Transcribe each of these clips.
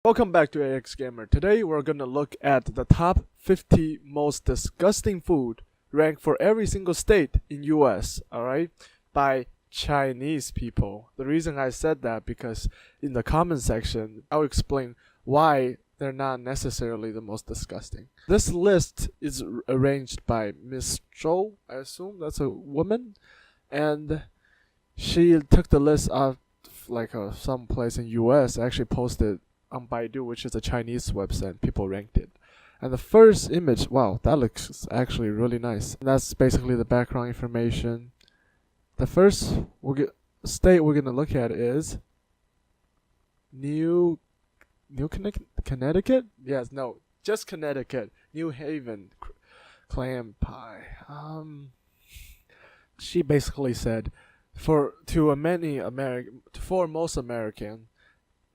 Welcome back to AX Gamer. Today we're gonna look at the top 50 most disgusting food ranked for every single state in US, alright? By Chinese people. The reason I said that because in the comment section I'll explain why they're not necessarily the most disgusting. This list is arranged by Miss Zhou, I assume that's a woman, and she took the list of some place in US, actually posted on Baidu, which is a Chinese website. People ranked it. And the first image, wow, that looks actually really nice. And that's basically the background information. The first state we're gonna look at is New Connecticut? Yes, no, just Connecticut. New Haven clam pie. She basically said, for most American,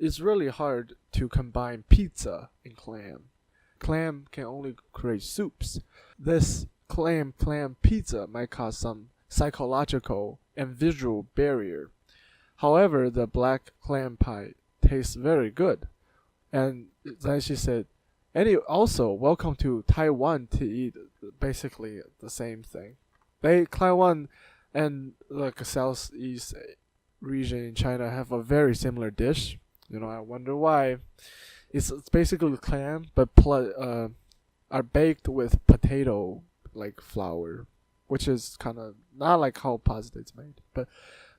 it's really hard to combine pizza and clam. Clam can only create soups. This clam pizza might cause some psychological and visual barrier. However, the black clam pie tastes very good. And then she said, also welcome to Taiwan to eat basically the same thing. Taiwan and like southeast region in China have a very similar dish. I wonder why. It's basically clam, but are baked with potato flour, which is kind of not like how pasta is made. But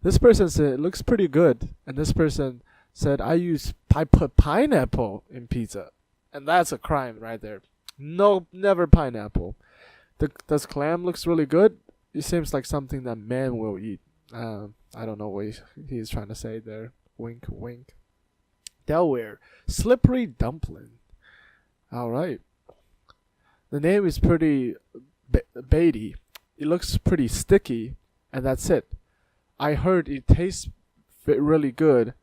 this person said it looks pretty good, and this person said I put pineapple in pizza, and that's a crime right there. No, never pineapple. Does clam looks really good? It seems like something that men will eat. I don't know what he's trying to say there. Wink, wink. Delaware, slippery dumpling. All right. The name is pretty baity. It looks pretty sticky, and that's it. I heard it tastes really good,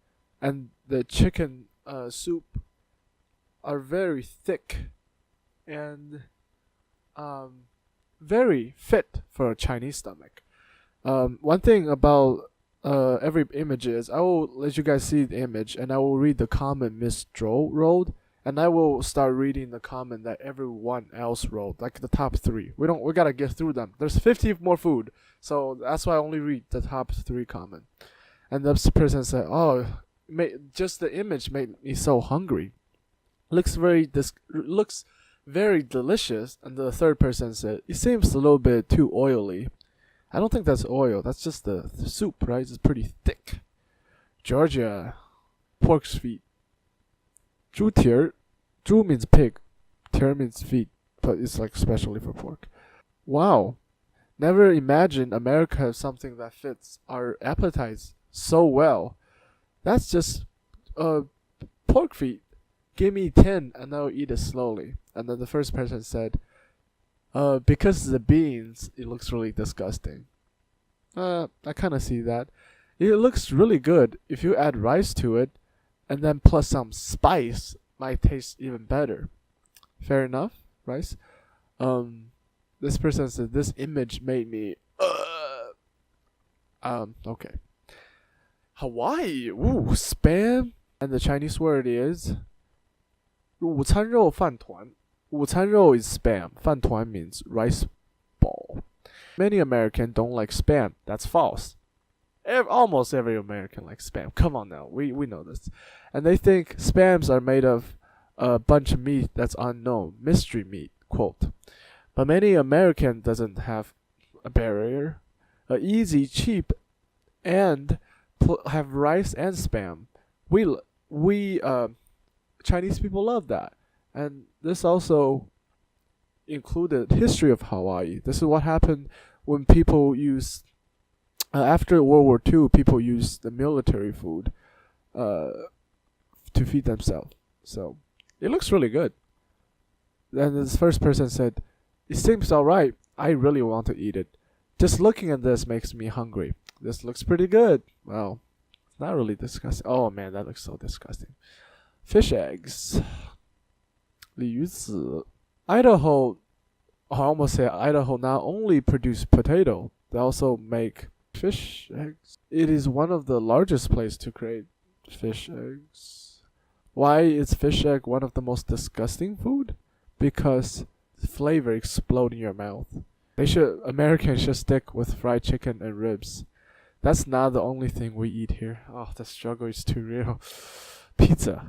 and the chicken soup are very thick and very fit for a Chinese stomach. One thing about every image is I will let you guys see the image, and I will read the comment Miss Zhou wrote, and I will start reading the comment that everyone else wrote, like the top 3. We gotta get through them. There's 50 more food, so that's why I only read the top 3 comment. And this person said, "Oh, just the image made me so hungry. Looks very delicious." And the third person said, "It seems a little bit too oily." I don't think that's oil. That's just the soup, right? It's pretty thick. Georgia, pork's feet. 猪蹄儿. 猪 means pig. 蹄儿 means feet, but it's like especially for pork. Wow. Never imagined America has something that fits our appetites so well. That's just pork feet. Give me 10 and I'll eat it slowly. And then the first person said, because the beans, it looks really disgusting. I kind of see that. It looks really good if you add rice to it, and then plus some spice, might taste even better. Fair enough, rice. This person said this image made me. Okay. Hawaii, ooh, spam, and the Chinese word is 午餐肉饭团. 午餐肉 is spam. 饭团 means rice ball. Many Americans don't like spam. That's false. Almost every American likes spam. Come on now. We know this. And they think spams are made of a bunch of meat that's unknown. Mystery meat, quote. But many American doesn't have a barrier. Easy, cheap, and have rice and spam. We Chinese people love that. And this also included history of Hawaii. This is what happened when people used, after World War II, people used the military food to feed themselves. So it looks really good. Then this first person said, "It seems alright. I really want to eat it. Just looking at this makes me hungry. This looks pretty good." Well, it's not really disgusting. Oh man, that looks so disgusting. Fish eggs. 鱼子. Idaho, I almost say Idaho not only produce potato, they also make fish eggs. It is one of the largest places to create fish eggs. Why is fish egg one of the most disgusting food? Because flavor explode in your mouth. Americans should stick with fried chicken and ribs. That's not the only thing we eat here. Oh, the struggle is too real. Pizza.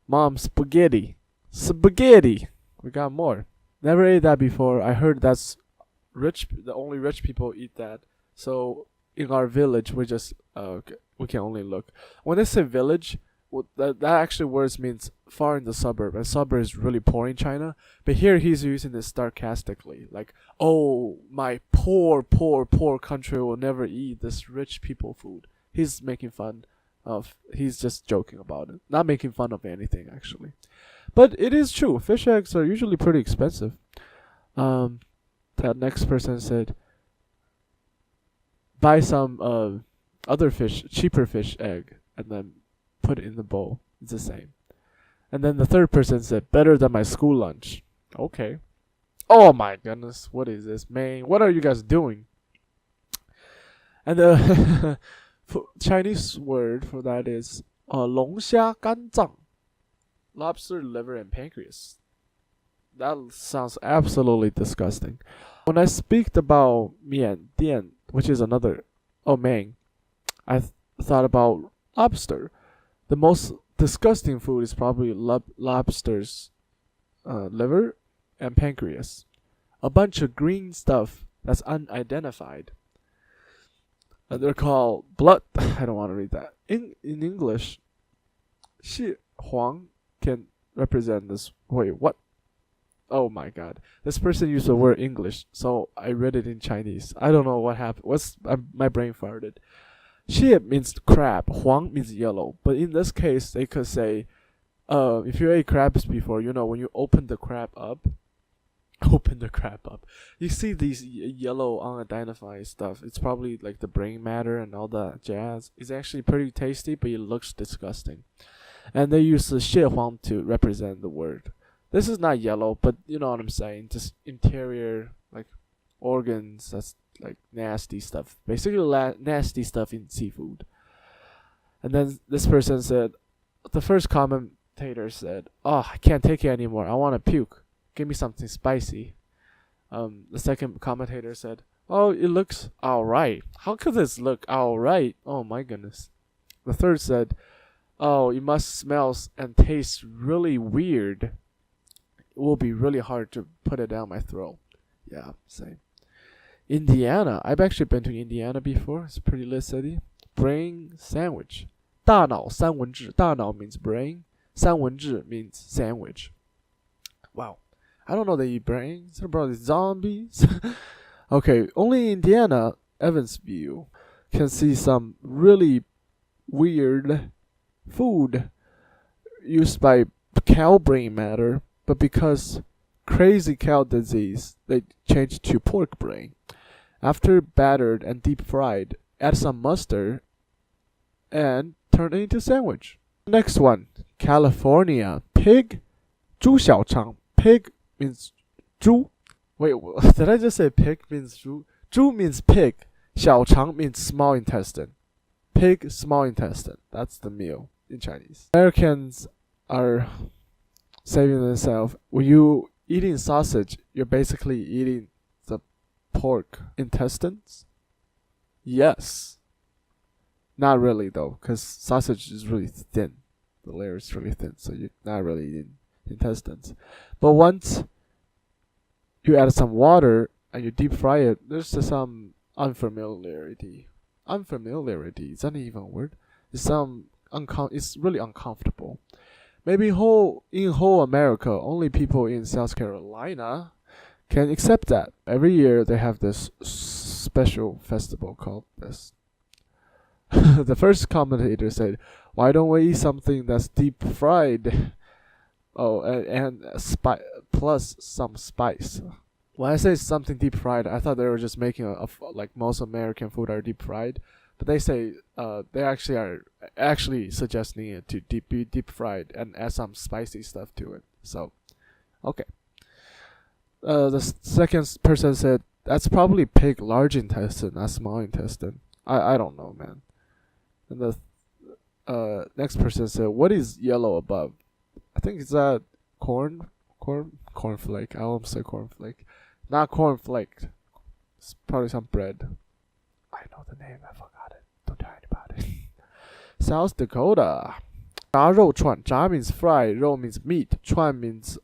Mom, spaghetti. Spaghetti. We got more. Never ate that before. I heard that's the only rich people eat that. So in our village, we can only look. When they say village, that actually words means far in the suburb, and suburb is really poor in China. But here he's using this sarcastically, like, "Oh, my poor country will never eat this rich people food." He's making fun of. He's just joking about it, not making fun of anything actually. But it is true. Fish eggs are usually pretty expensive. That next person said, buy some other fish, cheaper fish egg, and then put it in the bowl. It's the same. And then the third person said, better than my school lunch. Okay. Oh my goodness, what is this, man? What are you guys doing? And the Chinese word for that is 龙虾肝脏, lobster liver and pancreas. That sounds absolutely disgusting. When I speak about mian dian, which is another Meng, I thought about lobster. The most disgusting food is probably lobster's liver and pancreas. A bunch of green stuff that's unidentified. They're called blood. I don't want to read that. In English, 血黄 can represent this. Wait, what? Oh my god. This person used the word English, so I read it in Chinese. I don't know what happened. My brain farted. 血 means crab, 黄 means yellow. But in this case, they could say, if you ate crabs before, when you open the crab up, you see these yellow unidentified stuff. It's probably like the brain matter and all that jazz. It's actually pretty tasty, but it looks disgusting. And they use the 血黄 to represent the word. This is not yellow, but you know what I'm saying. Just interior, like organs. That's like nasty stuff. Basically, nasty stuff in seafood. And then this person said, the first commentator said, "Oh, I can't take it anymore. I want to puke. Give me something spicy." The second commentator said, "Oh, it looks alright. How could this look alright? Oh my goodness." The third said, "Oh, it must smell and taste really weird. It will be really hard to put it down my throat." Yeah, same. Indiana. I've actually been to Indiana before. It's a pretty lit city. Brain sandwich. 大脑三文治. 大脑 means brain. 三文治 means sandwich. Wow. I don't know they eat brains. They're probably zombies. Okay, only in Indiana, Evansville, can see some really weird food used by cow brain matter, but because crazy cow disease, they changed to pork brain. After battered and deep fried, add some mustard and turn it into sandwich. Next one, California. Pig, 猪小肠. Pig means 猪. Wait, did I just say pig means 猪? 猪 means pig. 小肠 means small intestine. Pig, small intestine. That's the meal in Chinese. Americans are saving themselves. When you eating sausage, you're basically eating the pork intestines? Yes. Not really though, because sausage is really thin. The layer is really thin, so you're not really eating intestines. But once you add some water and you deep fry it, there's some unfamiliarity. Unfamiliarity, is that even a word? It's really uncomfortable. Maybe in whole America, only people in South Carolina can accept that. Every year they have this special festival called this. The first commentator said, "Why don't we eat something that's deep fried? Oh, and plus some spice." When I say something deep fried, I thought they were just making like most American food are deep fried, but they say they are actually suggesting it to be deep fried and add some spicy stuff to it. So, okay. The second person said that's probably pig large intestine, not small intestine. I don't know, man. And Next person said, "What is yellow above?" I think it's that cornflake. I almost say cornflake, not cornflake. It's probably some bread. I know the name. I forgot it. Don't tell anybody. South Dakota. 炸肉串. 炸 means fry. 肉 means meat. 串 means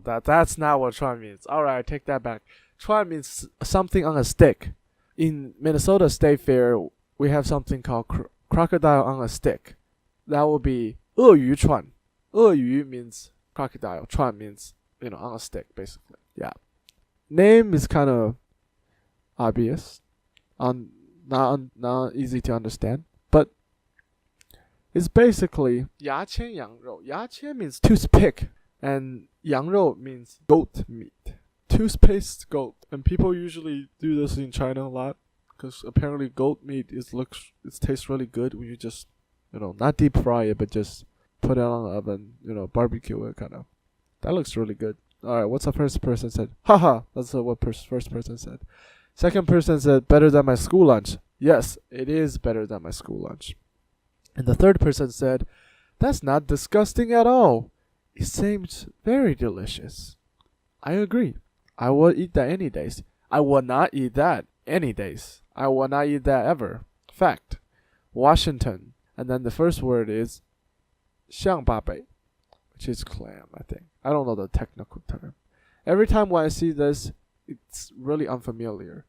that's not what 串 means. Alright, I take that back. 串 means something on a stick. In Minnesota State Fair, we have something called crocodile on a stick. That will be 鳄鱼串. 鳄鱼 means crocodile. 串 means, on a stick, basically. Yeah. Name is kind of obvious. Not easy to understand. But it's basically 牙签羊肉. 牙签 means toothpick. And 羊肉 means goat meat. Toothpaste goat. And people usually do this in China a lot. Because apparently goat meat it tastes really good when you just, not deep fry it, but just put it on the oven, barbecue it kind of. That looks really good. Alright, what's the first person said? Haha, that's what first person said. Second person said, better than my school lunch. Yes, it is better than my school lunch. And the third person said, that's not disgusting at all. It seems very delicious. I agree. I would eat that any days. I would not eat that any days. I will not eat that ever. Fact. Washington. And then the first word is 象拔蓓, which is clam, I think. I don't know the technical term. Every time when I see this, it's really unfamiliar.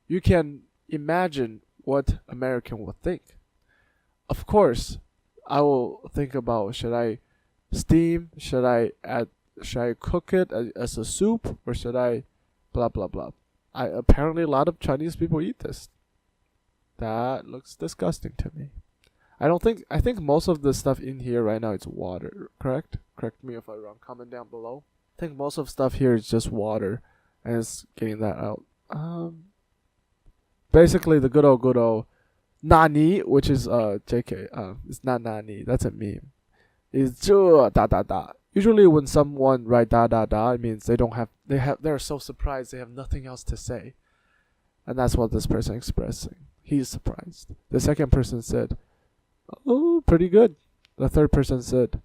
You can imagine what American would think. Of course, I will think about, should I steam? Should I cook it as a soup? Or should I blah, blah, blah. Apparently a lot of Chinese people eat this. That looks disgusting to me. I think most of the stuff in here right now is water, correct? Correct me if I'm wrong. Comment down below. I think most of stuff here is just water, and it's getting that out. Basically the good old nani, which is JK. It's not nani. That's a meme. Is 这 da da da. Usually when someone write da da da, it means they're so surprised they have nothing else to say, and that's what this person expressing. He's surprised. The second person said, "Oh, pretty good." The third person said,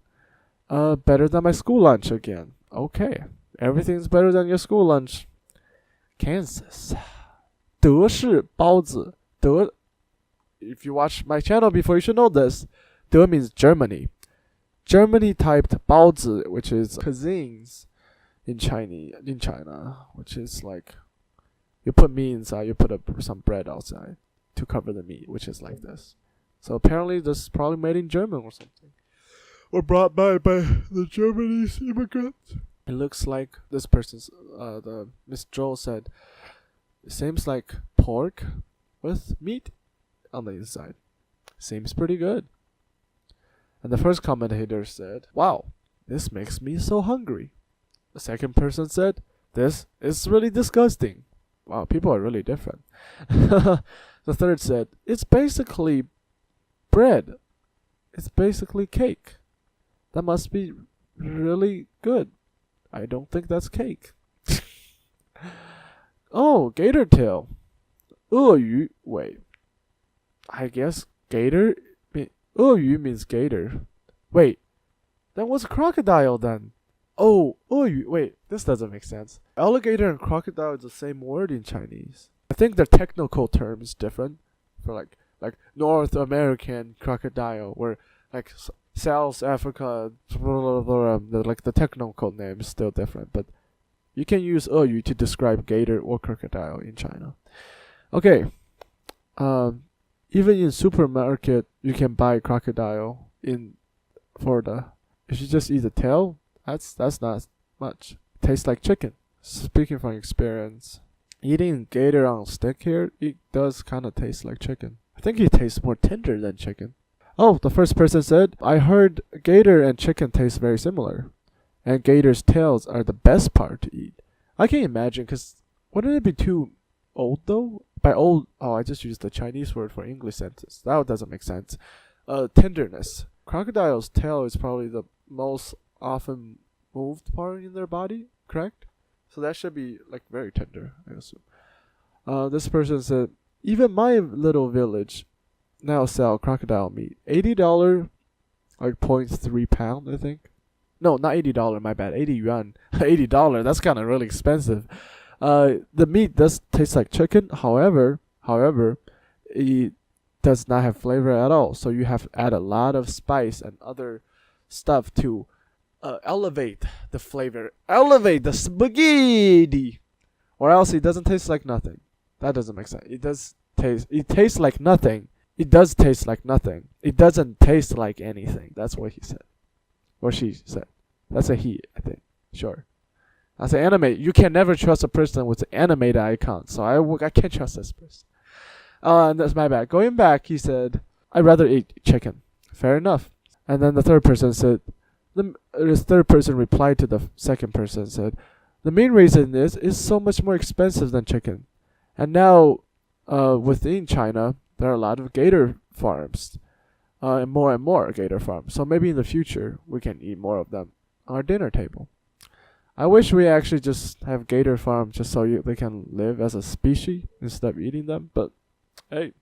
better than my school lunch again. Okay, everything's better than your school lunch. Kansas. 德式包子. If you watch my channel before, you should know this. 德 means Germany. Germany typed 包子, which is cuisines in China, which is like you put meat inside, you put some bread outside to cover the meat, which is like this. So apparently this is probably made in German or something. Or brought by the Japanese immigrants. It looks like this person's, the Miss Joel said, it seems like pork with meat on the inside. Seems pretty good. And the first commentator said, wow, this makes me so hungry. The second person said, this is really disgusting. Wow, people are really different. The third said, it's basically bread. It's basically cake. That must be really good. I don't think that's cake. Oh, gator tail. 鳄鱼, wait. I guess gator. 鳄鱼 means gator. Wait, then what's crocodile then? Oh, 鳄鱼. Wait, this doesn't make sense. Alligator and crocodile is the same word in Chinese. I think the technical term is different for like North American crocodile, where like South Africa, like the technical name is still different, but you can use 鳄鱼 to describe gator or crocodile in China. Okay. Even in supermarket, you can buy crocodile in Florida. If you just eat the tail, that's not much. It tastes like chicken. Speaking from experience, eating gator on stick here, it does kind of taste like chicken. I think it tastes more tender than chicken. Oh, the first person said, I heard gator and chicken taste very similar. And gator's tails are the best part to eat. I can imagine, because wouldn't it be too old though? By old, I just used the Chinese word for English sentence. That doesn't make sense. Tenderness. Crocodile's tail is probably the most often moved part in their body, correct? So that should be like very tender, I assume. This person said, even my little village, now sell crocodile meat. $80, like 0.3 pound, I think. No, not $80. My bad. 80 yuan. $80. That's kind of really expensive. The meat does taste like chicken. However, it does not have flavor at all. So you have to add a lot of spice and other stuff to elevate the flavor, elevate the spaghetti, or else it doesn't taste like nothing. That doesn't make sense. It tastes like nothing. It does taste like nothing. It doesn't taste like anything. That's what he said. Or she said. That's a he, I think. Sure. As an anime, you can never trust a person with an animated icon. So I can't trust this person. And that's my bad. Going back, he said, I'd rather eat chicken. Fair enough. And then the third person said, the third person replied to the second person and said, the main reason is it's so much more expensive than chicken. And now, within China, there are a lot of gator farms. And more gator farms. So maybe in the future, we can eat more of them on our dinner table. I wish we actually just have gator farms just so they can live as a species instead of eating them. But, hey,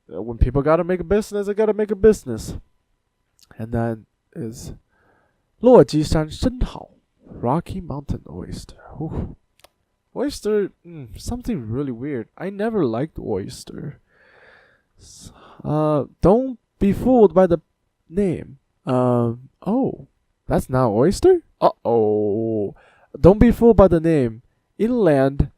when people gotta make a business, they gotta make a business. And then is 落基山生蚝 Rocky Mountain oyster. Ooh. Oyster, something really weird. I never liked oyster. Don't be fooled by the name. Oh, that's not oyster? Uh-oh. Don't be fooled by the name. Inland,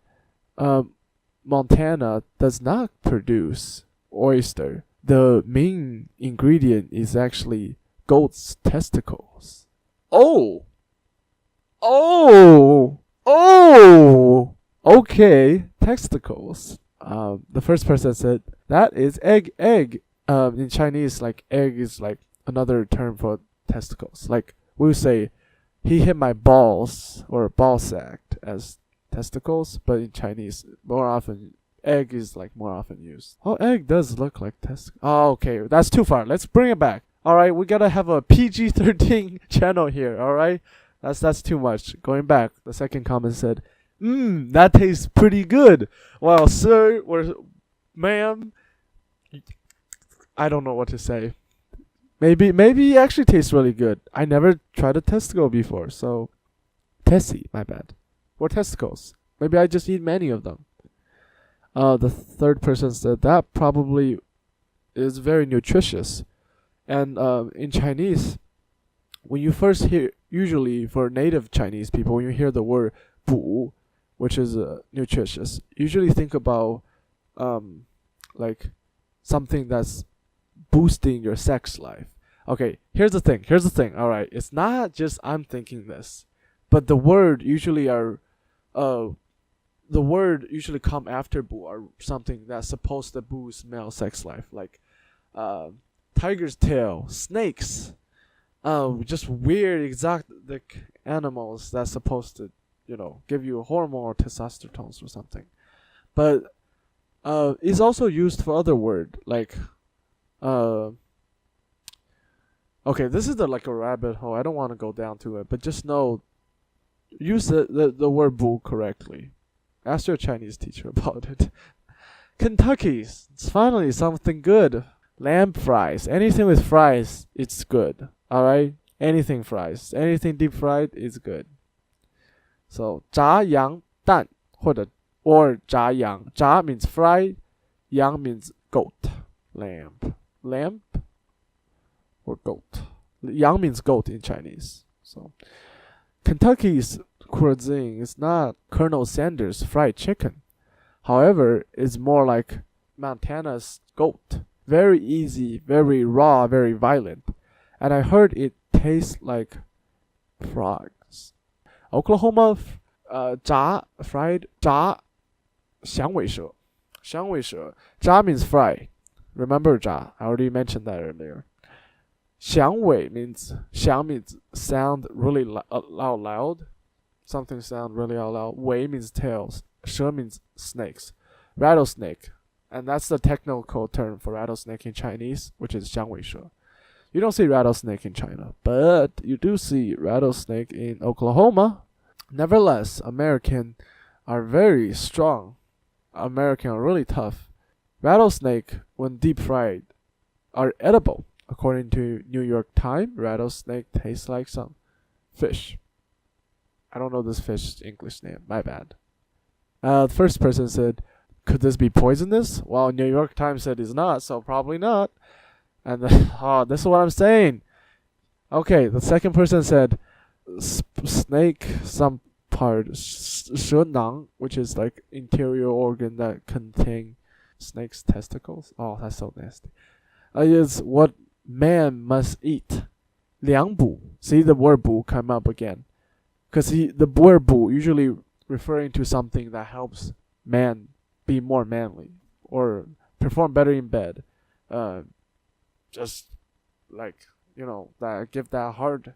Montana does not produce oyster. The main ingredient is actually goat's testicles. Oh! Okay, testicles. The first person said, that is egg. In Chinese, like, egg is like another term for testicles. Like, we would say, he hit my balls, or ball sack as testicles, but in Chinese, more often, egg is like more often used. Oh, egg does look like testicles. Oh, okay, that's too far. Let's bring it back. Alright, we gotta have a PG-13 channel here, alright? That's too much. Going back, the second comment said, that tastes pretty good. Well, sir, or ma'am, I don't know what to say. Maybe it actually tastes really good. I never tried a testicle before, so tessie, my bad. Or testicles. Maybe I just eat many of them. The third person said that probably is very nutritious. And in Chinese, when you first hear, usually for native Chinese people, when you hear the word 补, which is nutritious, usually think about like something that's boosting your sex life. Okay, here's the thing. Alright, it's not just I'm thinking this, but the word usually come after 补 or something that's supposed to boost male sex life, like tiger's tail, snakes, just weird exotic animals that's supposed to, give you a hormone or testosterone or something. But it's also used for other word, like okay, this is like a rabbit hole. I don't want to go down to it, but just know, use the word 补 correctly. Ask your Chinese teacher about it. Kentucky's, it's finally something good. Lamb fries. Anything with fries, it's good. Alright? Anything fries. Anything deep fried is good. So, 炸羊蛋 or 炸羊. 炸 means fry. 羊 means goat. Lamb or goat. 羊 means goat in Chinese. So, Kentucky's cuisine is not Colonel Sanders fried chicken. However, it's more like Montana's goat. Very easy, very raw, very violent. And I heard it tastes like frogs. Oklahoma, 炸 fried, 炸响尾蛇. 响尾蛇. 炸 means fry. Remember 炸? I already mentioned that earlier. 响尾 means, 响 means sound really loud. Something sound really loud. 尾 means tails. 蛇 means snakes. Rattlesnake. And that's the technical term for rattlesnake in Chinese, which is 响尾蛇. You don't see rattlesnake in China, but you do see rattlesnake in Oklahoma. Nevertheless, Americans are very strong. Americans are really tough. Rattlesnake, when deep fried, are edible. According to New York Times, rattlesnake tastes like some fish. I don't know this fish's English name. My bad. The first person said, "Could this be poisonous?" Well, New York Times said it's not, so probably not. And this is what I'm saying. Okay, the second person said, "Snake, some part, 蛇囊, which is like interior organ that contain snake's testicles." Oh, that's so nasty. Is what man must eat. 两补. See the word 补 come up again. Because the word 补 usually referring to something that helps man be more manly or perform better in bed. Just like, that give that hard,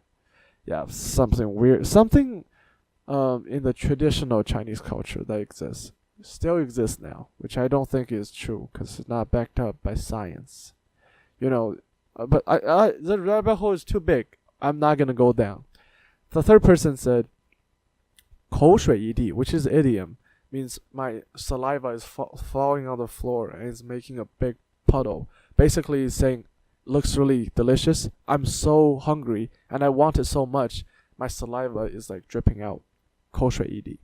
something weird. Something in the traditional Chinese culture that exists. Still exists now, which I don't think is true because it's not backed up by science. But the rabbit hole is too big. I'm not gonna go down. The third person said, 口水一地, which is idiom, means my saliva is falling on the floor and it's making a big puddle. Basically, it's saying, looks really delicious. I'm so hungry and I want it so much. My saliva is like dripping out. 口水一地.